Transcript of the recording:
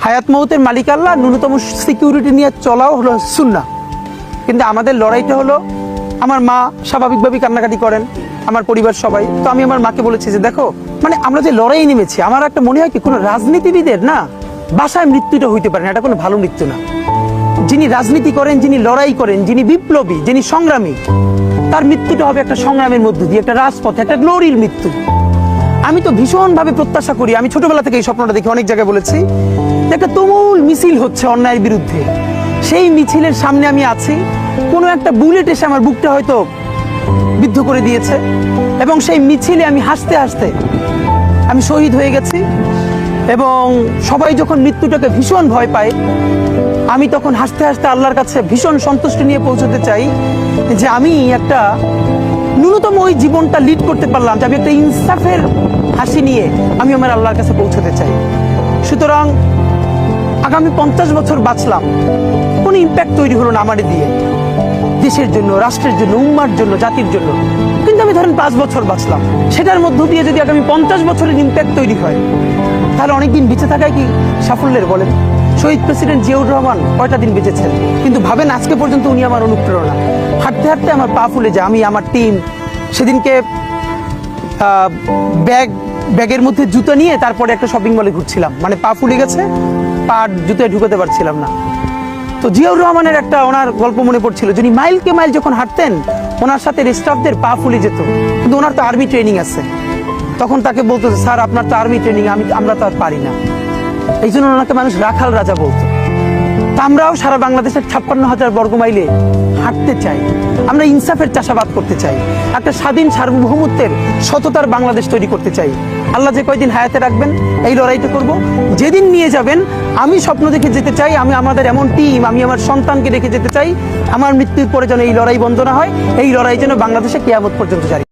হায়াত মৌতের মালিক আল্লাহ, ন্যূনতম সিকিউরিটি নিয়ে চলাও হলো সুন্নাহ। কিন্তু আমাদের লড়াইটা হলো, আমার মা স্বাভাবিকভাবেই কান্নাকাটি করেন, আমার পরিবার সবাই। তো আমি আমার মাকে বলেছি যে দেখো, মানে আমরা যে লড়াই নেমেছি, আমার একটা মনে হয় কি কোনো রাজনীতিবিদের না বাসায় মৃত্যুটা হইতে পারে না, এটা কোনো ভালো মৃত্যু না। যিনি রাজনীতি করেন, যিনি লড়াই করেন, যিনি বিপ্লবী, যিনি সংগ্রামী, তার মৃত্যুটা হবে একটা সংগ্রামের মধ্য দিয়ে, একটা রাজপথে, একটা গ্লোরির মৃত্যু। আমি তো ভীষণভাবে প্রত্যাশা করি, আমি ছোটবেলা থেকে এই স্বপ্নটা দেখি, অনেক জায়গায় বলেছি, একটা তুমুল মিছিল হচ্ছে অন্যায়ের বিরুদ্ধে, সেই মিছিলের সামনে আমি আছি, কোনো একটা বুলেট এসে আমার বুকটা হয়তো বিদ্ধ করে দিয়েছে, এবং সেই মিছিলে আমি হাসতে হাসতে আমি শহীদ হয়ে গেছি। এবং সবাই যখন মৃত্যুটাকে ভীষণ ভয় পায়, আমি তখন হাসতে হাসতে আল্লাহর কাছে ভীষণ সন্তুষ্টি নিয়ে পৌঁছতে চাই যে আমি একটা ন্যূনতম ওই জীবনটা লিড করতে পারলাম, যে আমি একটা ইনসাফের হাসি নিয়ে আমি আমার আল্লাহর কাছে পৌঁছতে চাই। সুতরাং আগামী 50 বছর বাঁচলাম, কোনো ইম্প্যাক্ট তৈরি হলো না আমার দিয়ে, দেশের জন্য, রাষ্ট্রের জন্য, উম্মার জন্য, জাতির জন্য। কিন্তু আমি ধরেন 5 বছর বাঁচলাম, সেটার মধ্য দিয়ে যদি আগামী 50 বছরের ইম্প্যাক্ট তৈরি হয়, তাহলে অনেকদিন বেঁচে থাকায় কি সাফল্যের বলেন? শহীদ প্রেসিডেন্ট জিয়াউর রহমান কয়টা দিন বেঁচেছেন, কিন্তু ভাবেন আজকে পর্যন্ত উনি আমার অনুপ্রেরণা। হাঁটতে হাঁটতে আমার পা ফুলে যায়, আমি, আমার টিম, সেদিনকে ব্যাগের মধ্যে জুতো নিয়ে তারপরে একটা শপিং মলে ঘুরছিলাম, মানে পা ফুলে গেছে, পা জুতোয় ঢুকাতে পারছিলাম না। তো জিয়াউর রহমানের একটা ওনার গল্প মনে পড়ছিল, যিনি মাইলকে মাইল যখন হাঁটতেন, ওনার সাথে স্টাফদের পা ফুলে যেত, কিন্তু ওনার তো আর্মি ট্রেনিং আছে। তখন তাকে বলতো, স্যার আপনার তো আর্মি ট্রেনিং, আমরা তো আর পারি না। এই জন্য ওনাকে মানুষ রাখাল রাজা বলতো। তা আমরাও সারা বাংলাদেশের 56,000 বর্গ মাইলে হাঁটতে চাই, আমরা ইনসাফের চাষাবাদ করতে চাই, একটা স্বাধীন সার্বভৌমত্বের সততার বাংলাদেশ তৈরি করতে চাই। আল্লাহ যে কয়দিন হায়াতে রাখবেন এই লড়াইটা করব। যেদিন নিয়ে যাবেন, আমি স্বপ্ন দেখে যেতে চাই, আমি আমাদের এমন টিম, আমি আমার সন্তানকে রেখে যেতে চাই, আমার মৃত্যুর পরে যেন এই লড়াই বন্ধ না হয়, এই লড়াই যেন বাংলাদেশে কিয়ামত পর্যন্ত জারি।